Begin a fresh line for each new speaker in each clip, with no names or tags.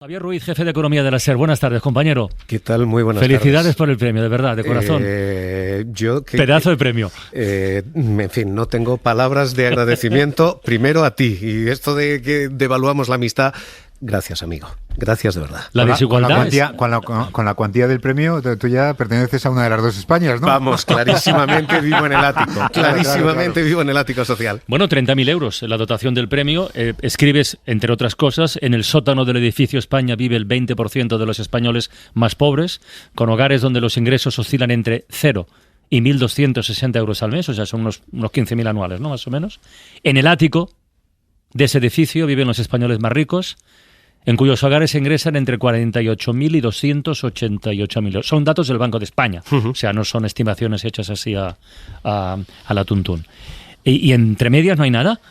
Javier Ruiz, jefe de Economía de la SER. Buenas tardes, compañero.
¿Qué tal? Muy buenas tardes.
Felicidades por el premio, de verdad, de corazón. Pedazo de premio.
En fin, no tengo palabras de agradecimiento. Primero a ti. Y esto de que devaluamos la amistad, gracias, amigo. Gracias de verdad.
La desigualdad
con la cuantía del premio, tú ya perteneces a una de las dos Españas, ¿no?
Vamos, clarísimamente vivo en el ático. Clarísimamente vivo en el ático social.
Bueno, 30.000 euros en la dotación del premio. Escribes, entre otras cosas, en el sótano del edificio España vive el 20% de los españoles más pobres, con hogares donde los ingresos oscilan entre 0 y 1.260 euros al mes, o sea, son unos 15.000 anuales, ¿no? Más o menos. En el ático de ese edificio viven los españoles más ricos, en cuyos hogares se ingresan entre 48.000 y 288.000 euros. Son datos del Banco de España, o sea, no son estimaciones hechas así a la tuntún. Y entre medias no hay nada.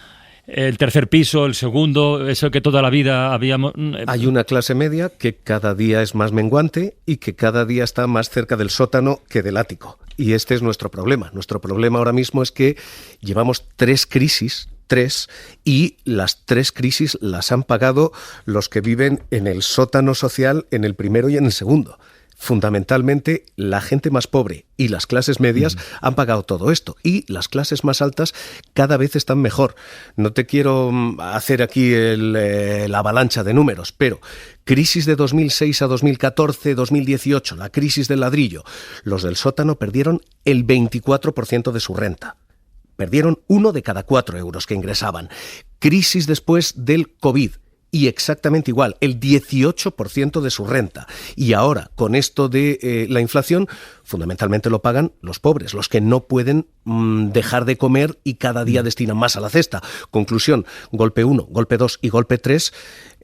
El tercer piso, el segundo, eso que toda la vida habíamos...
Hay una clase media que cada día es más menguante y que cada día está más cerca del sótano que del ático. Y este es nuestro problema. Nuestro problema ahora mismo es que llevamos 3 crisis, y las 3 crisis las han pagado los que viven en el sótano social, en el primero y en el segundo. Fundamentalmente, la gente más pobre y las clases medias han pagado todo esto, y las clases más altas cada vez están mejor. No te quiero hacer aquí la avalancha de números, pero crisis de 2006 a 2014, 2018, la crisis del ladrillo, los del sótano perdieron el 24% de su renta. Perdieron 1 de cada 4 euros que ingresaban. Crisis después del COVID, y exactamente igual, el 18% de su renta. Y ahora, con esto de la inflación, fundamentalmente lo pagan los pobres, los que no pueden dejar de comer y cada día destinan más a la cesta. Conclusión, golpe 1, golpe 2 y golpe 3,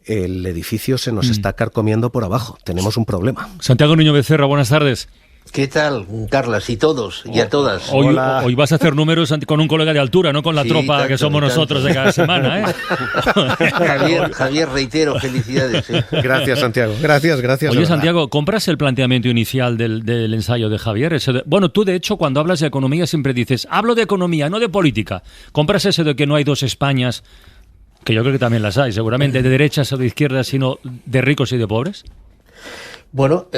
el edificio se nos está carcomiendo por abajo. Tenemos un problema.
Santiago Niño Becerra, buenas tardes.
¿Qué tal, Carlas? Y todos, y a todas.
Hoy vas a hacer números con un colega de altura, no con la tropa tanto, que somos nosotros de cada semana, ¿eh?
Javier, reitero, felicidades.
Gracias, Santiago. Gracias.
Oye, Santiago, ¿compras el planteamiento inicial del ensayo de Javier? Bueno, tú, de hecho, cuando hablas de economía siempre dices, hablo de economía, no de política. ¿Compras eso de que no hay dos Españas, que yo creo que también las hay, seguramente de derechas o de izquierdas, sino de ricos y de pobres?
Bueno,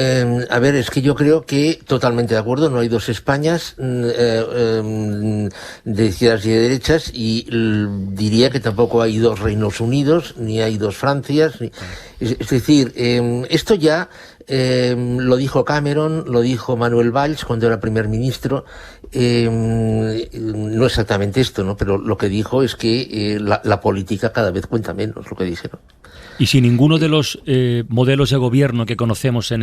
a ver, es que yo creo que totalmente de acuerdo, no hay dos Españas de izquierdas y de derechas, y diría que tampoco hay dos Reinos Unidos, ni hay dos Francias. Es decir, esto ya lo dijo Cameron, lo dijo Manuel Valls cuando era primer ministro, no exactamente esto, ¿no? Pero lo que dijo es que la política cada vez cuenta menos, lo que dijeron.
Y si ninguno de los modelos de gobierno que conocemos en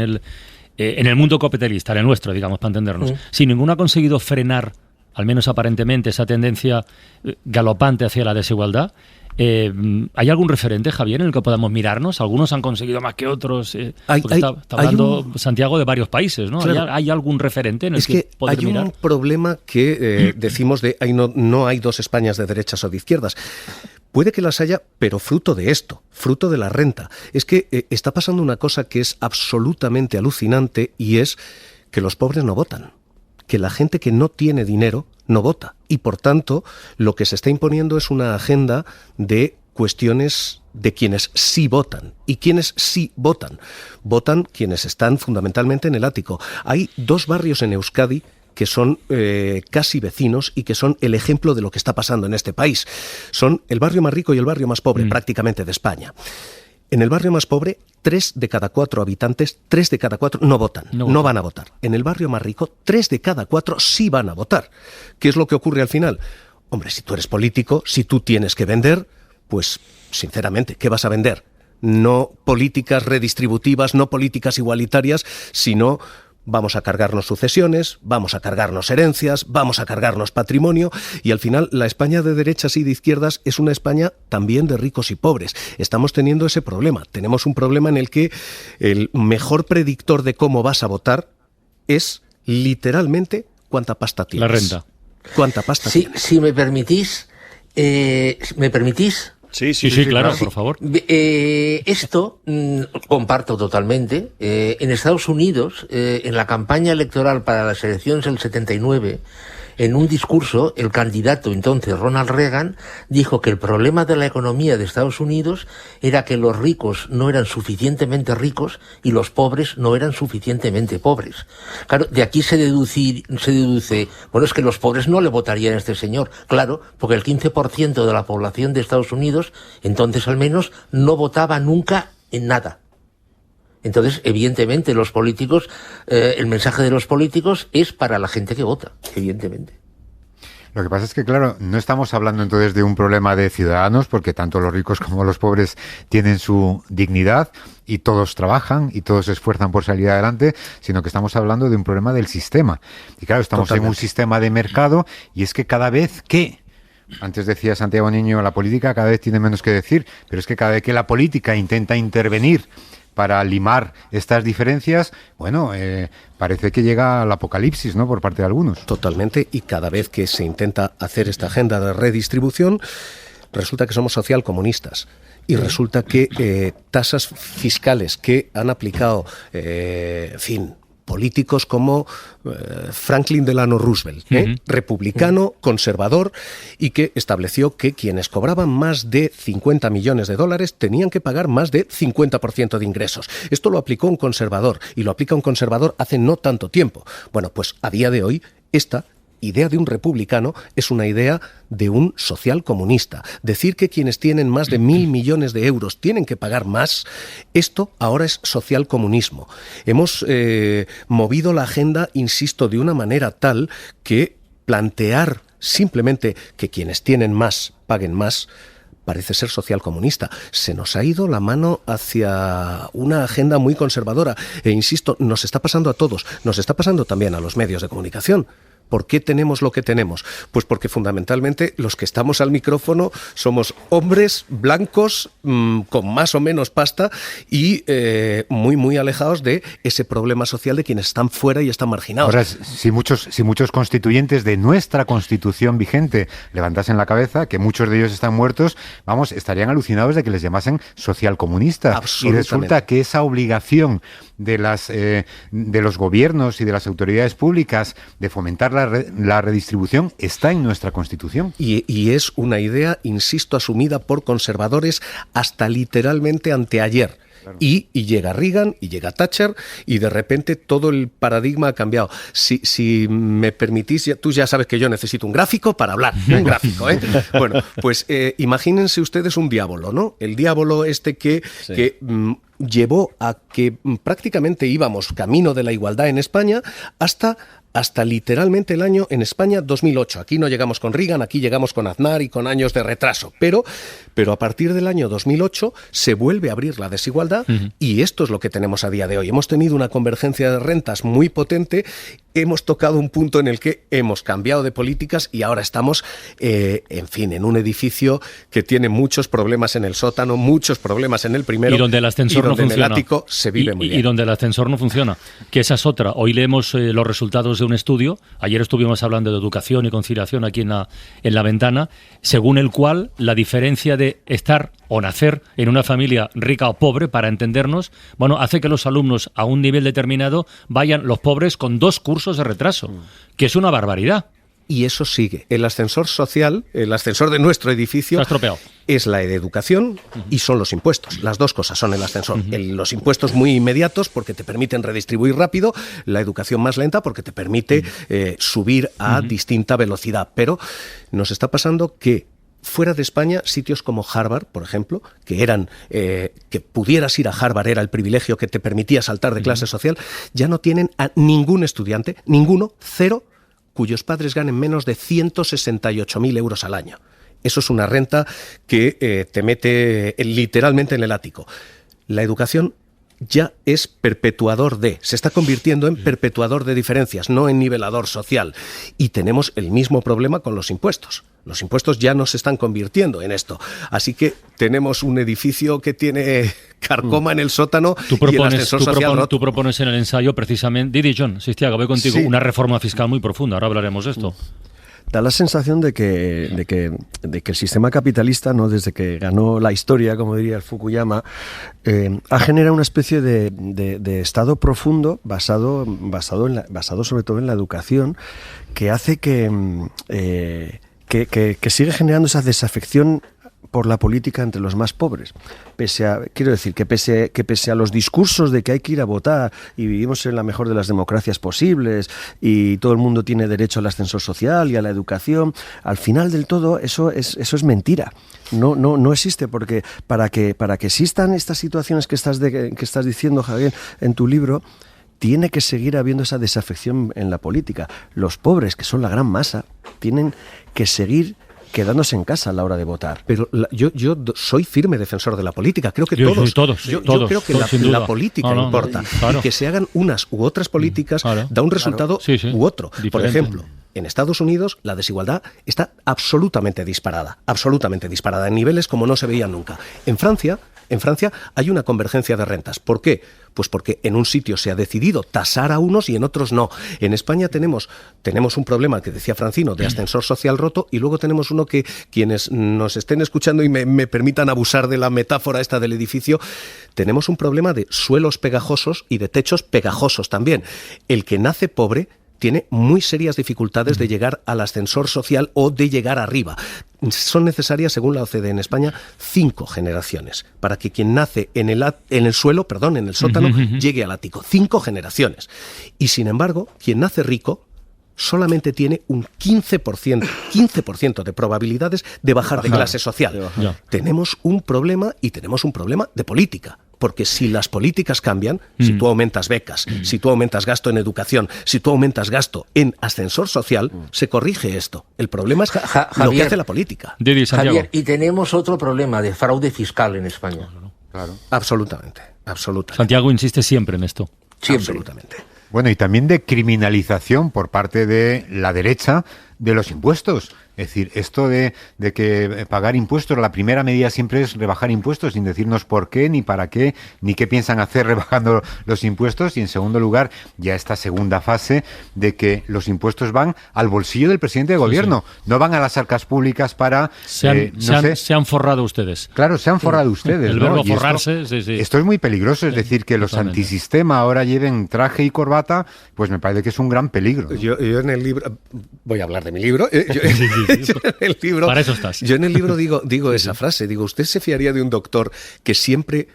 el mundo capitalista, en el nuestro, digamos, para entendernos, si ninguno ha conseguido frenar, al menos aparentemente, esa tendencia galopante hacia la desigualdad, ¿hay algún referente, Javier, en el que podamos mirarnos? Algunos han conseguido más que otros. Está hablando Santiago de varios países, ¿no?
Claro.
¿Hay algún referente en el que poder
hay
mirar?
Un problema que decimos de no hay dos Españas de derechas o de izquierdas. Puede que las haya, pero fruto de esto, fruto de la renta. Es que está pasando una cosa que es absolutamente alucinante, y es que los pobres no votan. Que la gente que no tiene dinero no vota. Y por tanto, lo que se está imponiendo es una agenda de cuestiones de quienes sí votan. ¿Y quienes sí votan? Votan quienes están fundamentalmente en el ático. Hay 2 barrios en Euskadi que son casi vecinos y que son el ejemplo de lo que está pasando en este país. Son el barrio más rico y el barrio más pobre prácticamente de España. En el barrio más pobre, 3 de cada 4 habitantes, 3 de cada 4 no votan, no van a votar. En el barrio más rico, 3 de cada 4 sí van a votar. ¿Qué es lo que ocurre al final? Hombre, si tú eres político, si tú tienes que vender, pues, sinceramente, ¿qué vas a vender? No políticas redistributivas, no políticas igualitarias, sino... vamos a cargarnos sucesiones, vamos a cargarnos herencias, vamos a cargarnos patrimonio, y al final la España de derechas y de izquierdas es una España también de ricos y pobres. Estamos teniendo ese problema. Tenemos un problema en el que el mejor predictor de cómo vas a votar es literalmente cuánta pasta tienes.
La renta.
¿Cuánta pasta tienes?
Si me permitís,
Sí, claro, por favor.
Esto comparto totalmente. En Estados Unidos, en la campaña electoral para las elecciones del 79, en un discurso, el candidato entonces, Ronald Reagan, dijo que el problema de la economía de Estados Unidos era que los ricos no eran suficientemente ricos y los pobres no eran suficientemente pobres. Claro, de aquí se deduce, bueno, es que los pobres no le votarían a este señor. Claro, porque el 15% de la población de Estados Unidos, entonces al menos, no votaba nunca en nada. Entonces, evidentemente, los políticos, el mensaje de los políticos es para la gente que vota, evidentemente.
Lo que pasa es que, claro, no estamos hablando entonces de un problema de ciudadanos, porque tanto los ricos como los pobres tienen su dignidad y todos trabajan y todos se esfuerzan por salir adelante, sino que estamos hablando de un problema del sistema. Y claro, estamos en un sistema de mercado y es que cada vez que... Antes decía Santiago Niño, la política cada vez tiene menos que decir, pero es que cada vez que la política intenta intervenir para limar estas diferencias, bueno, parece que llega al apocalipsis, ¿no?, por parte de algunos.
Totalmente, y cada vez que se intenta hacer esta agenda de redistribución, resulta que somos socialcomunistas. Y resulta que tasas fiscales que han aplicado, políticos como Franklin Delano Roosevelt, republicano, conservador, y que estableció que quienes cobraban más de 50 millones de dólares tenían que pagar más de 50% de ingresos. Esto lo aplicó un conservador, y lo aplica un conservador hace no tanto tiempo. Bueno, pues a día de hoy, esta idea de un republicano es una idea de un socialcomunista. Decir que quienes tienen más de 1.000 millones de euros tienen que pagar más, esto ahora es socialcomunismo. Hemos movido la agenda, insisto, de una manera tal que plantear simplemente que quienes tienen más paguen más parece ser socialcomunista. Se nos ha ido la mano hacia una agenda muy conservadora. E insisto, nos está pasando a todos, nos está pasando también a los medios de comunicación. ¿Por qué tenemos lo que tenemos? Pues porque fundamentalmente los que estamos al micrófono somos hombres blancos con más o menos pasta y muy alejados de ese problema social de quienes están fuera y están marginados.
Ahora, si muchos constituyentes de nuestra Constitución vigente levantasen la cabeza, que muchos de ellos están muertos, vamos, estarían alucinados de que les llamasen socialcomunistas. Y resulta que esa obligación de los gobiernos y de las autoridades públicas de fomentar la redistribución está en nuestra Constitución.
Y es una idea, insisto, asumida por conservadores hasta literalmente anteayer. Claro. Y llega Reagan y llega Thatcher y de repente todo el paradigma ha cambiado. Si me permitís, tú ya sabes que yo necesito un gráfico para hablar, un gráfico, ¿eh? Bueno, pues imagínense ustedes un diablo, ¿no? El diablo que llevó a que prácticamente íbamos camino de la igualdad en España hasta literalmente el año en España 2008. Aquí no llegamos con Reagan, aquí llegamos con Aznar y con años de retraso. Pero a partir del año 2008 se vuelve a abrir la desigualdad y esto es lo que tenemos a día de hoy. Hemos tenido una convergencia de rentas muy potente, hemos tocado un punto en el que hemos cambiado de políticas y ahora estamos, en un edificio que tiene muchos problemas en el sótano, muchos problemas en el primero.
Y donde el ascensor no funciona.
En el ático se vive muy bien.
Y donde el ascensor no funciona. Que esa es otra. Hoy leemos los resultados de un estudio. Ayer estuvimos hablando de educación y conciliación aquí en la ventana, según el cual la diferencia de estar o nacer en una familia rica o pobre, para entendernos, bueno, hace que los alumnos a un nivel determinado vayan los pobres con 2 cursos de retraso, que es una barbaridad.
Y eso sigue. El ascensor social, el ascensor de nuestro edificio,
está estropeado.
Es la de educación y son los impuestos. Las dos cosas son el ascensor. Los impuestos muy inmediatos porque te permiten redistribuir rápido, la educación más lenta porque te permite subir a distinta velocidad. Pero nos está pasando que fuera de España, sitios como Harvard, por ejemplo, que pudieras ir a Harvard era el privilegio que te permitía saltar de clase social, ya no tienen a ningún estudiante, ninguno, 0, cuyos padres ganen menos de 168.000 euros al año. Eso es una renta que te mete literalmente en el ático. La educación ya es se está convirtiendo en perpetuador de diferencias, no en nivelador social. Y tenemos el mismo problema con los impuestos. Los impuestos ya no se están convirtiendo en esto. Así que tenemos un edificio que tiene carcoma en el sótano y el ascensor social roto.
Tú propones en el ensayo precisamente, Didi John, Sistiaga, voy contigo, una reforma fiscal muy profunda. Ahora hablaremos de esto.
Da la sensación de que el sistema capitalista, ¿no?, desde que ganó la historia, como diría el Fukuyama, ha generado una especie de estado profundo basado sobre todo en la educación, que hace que sigue generando esa desafección por la política entre los más pobres. Pese a los discursos de que hay que ir a votar y vivimos en la mejor de las democracias posibles y todo el mundo tiene derecho al ascensor social y a la educación, al final del todo eso es mentira. No existe, porque para que existan estas situaciones que estás diciendo, Javier, en tu libro, tiene que seguir habiendo esa desafección en la política. Los pobres, que son la gran masa, tienen que seguir quedándose en casa a la hora de votar. Pero yo soy firme defensor de la política. Creo que todos. Yo creo que la política importa. Claro. Y que se hagan unas u otras políticas da un resultado u otro. Diferente. Por ejemplo, en Estados Unidos la desigualdad está absolutamente disparada en niveles como no se veían nunca. En Francia hay una convergencia de rentas. ¿Por qué? Pues porque en un sitio se ha decidido tasar a unos y en otros no. En España tenemos un problema, que decía Francino, de ascensor social roto, y luego tenemos uno que quienes nos estén escuchando y me permitan abusar de la metáfora esta del edificio, tenemos un problema de suelos pegajosos y de techos pegajosos también. El que nace pobre tiene muy serias dificultades de llegar al ascensor social o de llegar arriba. Son necesarias, según la OCDE en España, 5 generaciones para que quien nace en el sótano, llegue al ático. 5 generaciones. Y sin embargo, quien nace rico solamente tiene un 15% de probabilidades de bajar de clase social. Tenemos un problema, y tenemos un problema de política. Porque si las políticas cambian, si tú aumentas becas, si tú aumentas gasto en educación, si tú aumentas gasto en ascensor social, se corrige esto. El problema es lo que hace la política.
Javier, y tenemos otro problema de fraude fiscal en España.
Claro. Absolutamente.
Santiago insiste siempre en esto.
Siempre.
Absolutamente.
Bueno, y también de criminalización por parte de la derecha de los impuestos. Es decir, esto de que pagar impuestos, la primera medida siempre es rebajar impuestos, sin decirnos por qué, ni para qué, ni qué piensan hacer rebajando los impuestos. Y en segundo lugar, ya esta segunda fase de que los impuestos van al bolsillo del presidente de gobierno, no van a las arcas públicas para...
Se han forrado ustedes.
Claro, se han forrado ustedes.
El verbo forrarse,
esto es muy peligroso, es decir, que los antisistema ahora lleven traje y corbata, pues me parece que es un gran peligro, ¿no?
Yo en el libro, voy a hablar de mi libro, para eso estás. Yo en el libro digo esa frase, ¿usted se fiaría de un doctor que siempre,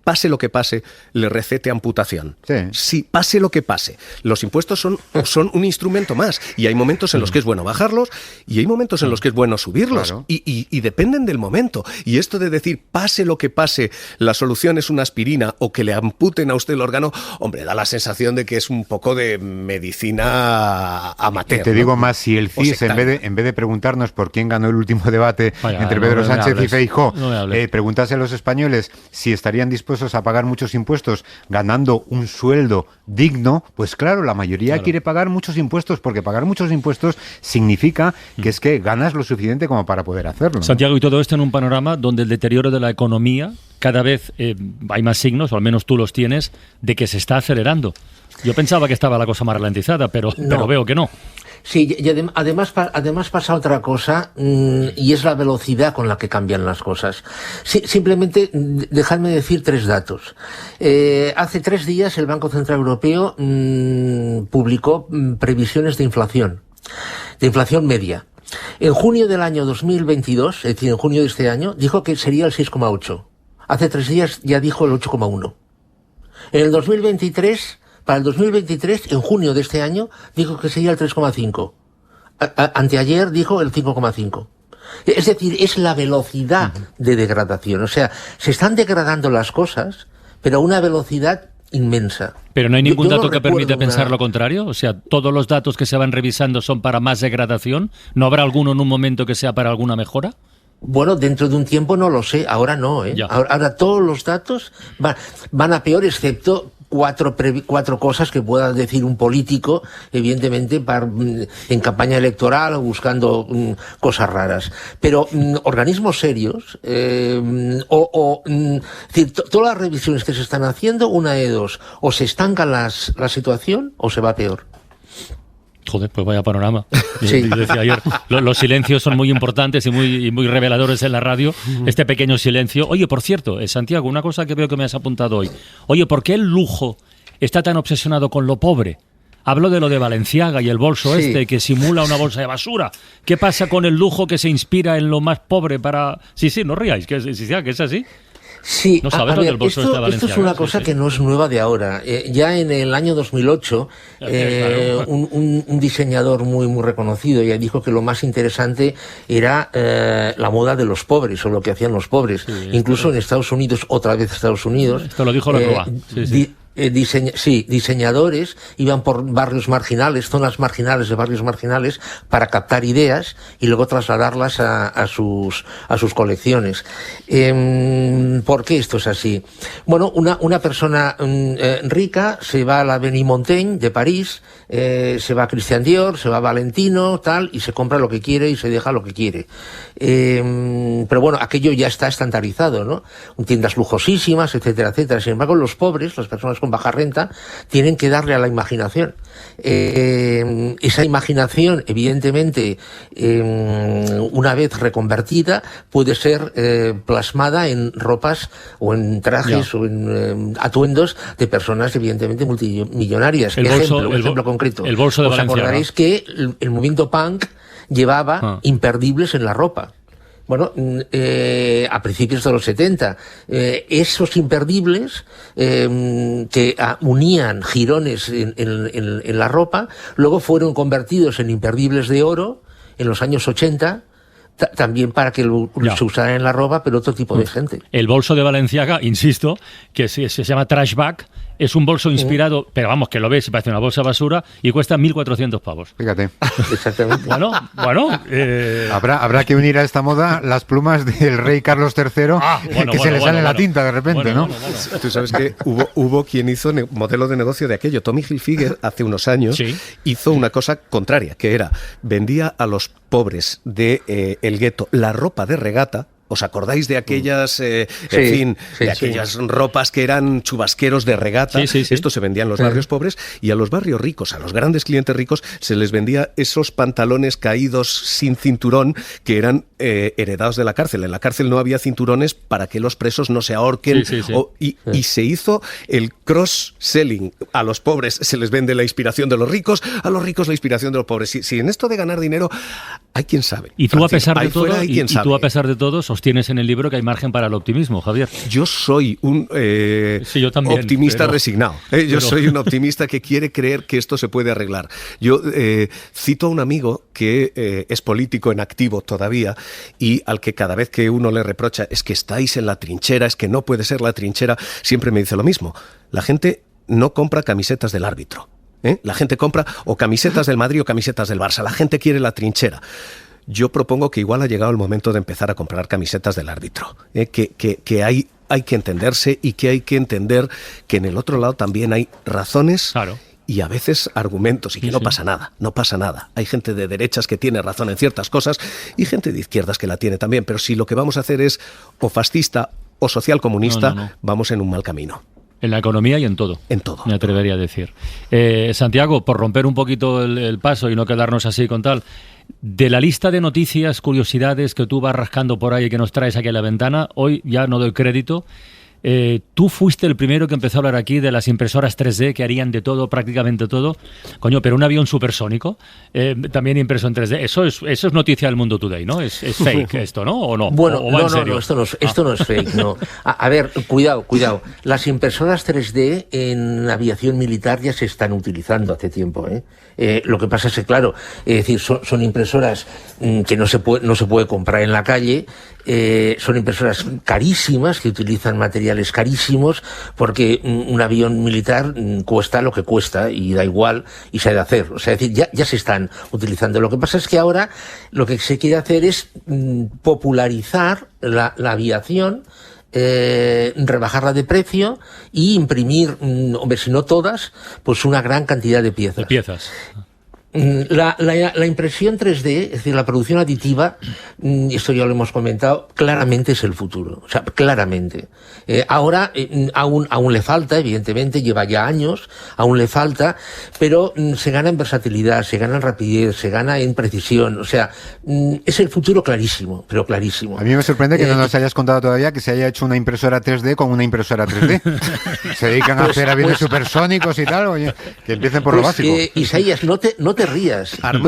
pase lo que pase, le recete amputación? Sí, pase lo que pase. Los impuestos son un instrumento más, y hay momentos en los que es bueno bajarlos y hay momentos en los que es bueno subirlos, y dependen del momento. Y esto de decir, pase lo que pase, la solución es una aspirina o que le amputen a usted el órgano, hombre, da la sensación de que es un poco de medicina amateur.
Te digo más, si el CIS, en vez de preguntarnos por quién ganó el último debate entre Pedro Sánchez y Feijóo, preguntase a los españoles si estarían dispuestos a pagar muchos impuestos ganando un sueldo digno, pues claro, la mayoría quiere pagar muchos impuestos, porque pagar muchos impuestos significa que es que ganas lo suficiente como para poder hacerlo, ¿no?
Santiago, y todo esto en un panorama donde el deterioro de la economía cada vez hay más signos, o al menos tú los tienes, de que se está acelerando. Yo pensaba que estaba la cosa más ralentizada, pero veo que no.
Sí, y además pasa otra cosa, y es la velocidad con la que cambian las cosas. Sí, simplemente dejadme decir 3 datos. Hace 3 días el Banco Central Europeo publicó previsiones de inflación media. En junio del año 2022, es decir, en junio de este año, dijo que sería el 6,8. Hace 3 días ya dijo el 8,1. En el 2023... Para el 2023, en junio de este año, dijo que sería el 3,5. Anteayer dijo el 5,5. Es decir, es la velocidad de degradación. O sea, se están degradando las cosas, pero a una velocidad inmensa.
Pero no hay ningún dato que permita pensar lo contrario. O sea, todos los datos que se van revisando son para más degradación. ¿No habrá alguno en un momento que sea para alguna mejora?
Bueno, dentro de un tiempo no lo sé. Ahora no, Ahora todos los datos van a peor, excepto 4 cosas que pueda decir un político, evidentemente, en campaña electoral o buscando cosas raras. Pero organismos serios, todas las revisiones que se están haciendo, una de dos, o se estanca la situación o se va peor.
Joder, pues vaya panorama.
Sí.
Yo decía ayer, los silencios son muy importantes y muy reveladores en la radio. Este pequeño silencio. Oye, por cierto, Santiago, una cosa que veo que me has apuntado hoy. Oye, ¿por qué el lujo está tan obsesionado con lo pobre? Hablo de lo de Balenciaga y el bolso que simula una bolsa de basura. ¿Qué pasa con el lujo que se inspira en lo más pobre para...? Sí, no ríais, que es así.
Sí,
no sabes lo del bolso
esto es una cosa que no es nueva de ahora. Ya en el año 2008, un diseñador muy reconocido ya dijo que lo más interesante era la moda de los pobres, o lo que hacían los pobres. Sí, incluso en Estados Unidos, otra vez Estados Unidos.
Esto lo dijo Lacroix.
Diseñadores iban por barrios marginales, zonas marginales de barrios marginales, para captar ideas y luego trasladarlas a sus colecciones. ¿Por qué esto es así? Bueno, una persona rica se va a la Avenue Montaigne de París, se va a Christian Dior, se va a Valentino, tal, y se compra lo que quiere y se deja lo que quiere. Pero bueno, aquello ya está estandarizado, ¿no? Tiendas lujosísimas, etcétera, etcétera. Sin embargo, los pobres, las personas con baja renta, tienen que darle a la imaginación. Esa imaginación, evidentemente, una vez reconvertida, puede ser plasmada en ropas o en trajes o en atuendos de personas, evidentemente, multimillonarias. Ejemplo concreto.
El bolso de Balenciaga.
Os acordaréis que el movimiento punk llevaba imperdibles en la ropa. Bueno, a principios de los 70, esos imperdibles que unían jirones en la ropa, luego fueron convertidos en imperdibles de oro en los años 80, también para que se usara en la ropa, pero otro tipo de gente.
El bolso de Balenciaga, insisto, que se llama Trashback, es un bolso inspirado, pero vamos, que lo ves y parece una bolsa de basura y cuesta 1.400 pavos.
Fíjate.
Exactamente.
Bueno.
Habrá que unir a esta moda las plumas del rey Carlos III, que se le sale la tinta de repente, ¿no?
Tú sabes que hubo quien hizo modelo de negocio de aquello. Tommy Hilfiger, hace unos años, hizo una cosa contraria, que era, vendía a los pobres de el gueto la ropa de regata. ¿Os acordáis de aquellas, aquellas ropas que eran chubasqueros de regata?
Sí.
Esto se vendía en los barrios pobres, y a los barrios ricos, a los grandes clientes ricos, se les vendía esos pantalones caídos sin cinturón que eran heredados de la cárcel. En la cárcel no había cinturones para que los presos no se ahorquen. Y se hizo el cross-selling. A los pobres se les vende la inspiración de los ricos, a los ricos la inspiración de los pobres. Si en esto de ganar dinero hay quien sabe.
Y tú, a pesar de todo, sostienes en el libro que hay margen para el optimismo, Javier.
Yo soy un
yo también,
optimista resignado. Yo soy un optimista que quiere creer que esto se puede arreglar. Yo cito a un amigo que es político en activo todavía, y al que cada vez que uno le reprocha es que estáis en la trinchera, es que no puede ser la trinchera, siempre me dice lo mismo. La gente no compra camisetas del árbitro. La gente compra o camisetas del Madrid o camisetas del Barça. La gente quiere la trinchera. Yo propongo que igual ha llegado el momento de empezar a comprar camisetas del árbitro, que hay que entenderse, y que hay que entender que en el otro lado también hay razones y a veces argumentos, y que no pasa nada. Hay gente de derechas que tiene razón en ciertas cosas y gente de izquierdas que la tiene también, pero si lo que vamos a hacer es o fascista o socialcomunista, vamos en un mal camino.
En la economía y en todo.
En todo.
Me atrevería a decir. Santiago, por romper un poquito el paso y no quedarnos así con tal, de la lista de noticias, curiosidades que tú vas rascando por ahí y que nos traes aquí a la ventana, hoy ya no doy crédito. Tú fuiste el primero que empezó a hablar aquí de las impresoras 3D que harían de todo, prácticamente todo. Coño, pero un avión supersónico, también impreso en 3D. Eso es noticia del Mundo Today, ¿no? ¿Es fake esto, no? ¿O no?
Bueno,
¿O va en serio?
No, esto no es fake, no. A ver, cuidado. Las impresoras 3D en aviación militar ya se están utilizando hace tiempo, lo que pasa es que, claro, es decir, son impresoras que no se puede comprar en la calle. Son impresoras carísimas que utilizan materiales carísimos, porque un avión militar cuesta lo que cuesta y da igual, y se ha de hacer. O sea, es decir, ya se están utilizando. Lo que pasa es que ahora lo que se quiere hacer es popularizar la aviación, rebajarla de precio y imprimir, hombre, si no todas, pues una gran cantidad de piezas. La impresión 3D, es decir, la producción aditiva, esto ya lo hemos comentado, claramente es el futuro. O sea, claramente. Ahora, aún le falta, evidentemente, lleva ya años, aún le falta, pero se gana en versatilidad, se gana en rapidez, se gana en precisión. O sea, es el futuro clarísimo, pero clarísimo.
A mí me sorprende que no nos hayas contado todavía que se haya hecho una impresora 3D con una impresora 3D. Se dedican a hacer aviones supersónicos y tal, oye, que empiecen por lo básico.
Isaías, no te rías, pero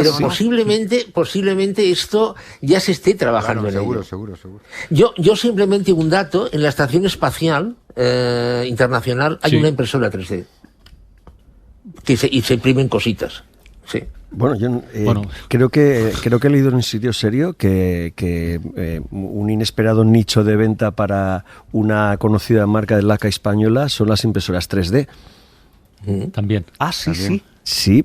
posiblemente esto ya se esté trabajando en ello.
Seguro.
Yo simplemente un dato, en la Estación Espacial Internacional hay una impresora 3D y se imprimen cositas. Sí.
Bueno, yo creo que he leído en un sitio serio que un inesperado nicho de venta para una conocida marca de laca española son las impresoras 3D.
También.
Ah, sí, sí. Sí,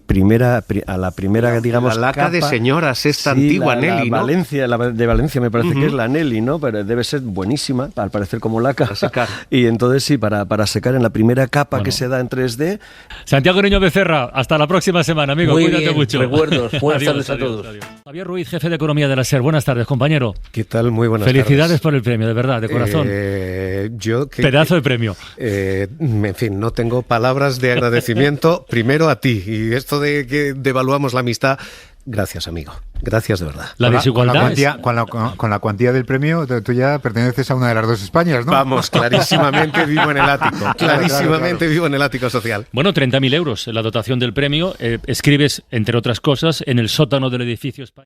a la primera, digamos,
la laca
capa,
de señoras, esta
sí,
antigua Nelly, ¿no?
De Valencia me parece que es la Nelly, ¿no? Pero debe ser buenísima, al parecer como laca.
Para secar.
Y entonces sí, para secar en la primera capa que se da en 3D.
Santiago Niño Becerra, hasta la próxima semana, amigo.
Muy
Cuídate
bien,
mucho.
recuerdos. Buenas tardes a todos.
Adiós. Javier Ruiz, jefe de Economía de la SER. Buenas tardes, compañero.
¿Qué tal? Muy buenas
Felicidades
tardes.
por el premio, de verdad, de corazón. Pedazo de premio.
En fin, no tengo palabras de agradecimiento. Primero a ti. Y esto de que devaluamos la amistad, gracias, amigo. Gracias de verdad.
La desigualdad.
Con la cuantía del premio, tú ya perteneces a una de las dos Españas, ¿no?
Vamos, clarísimamente vivo en el ático. Clarísimamente vivo en el ático social.
Bueno, 30.000 euros la dotación del premio. Escribes, entre otras cosas, en el sótano del edificio España.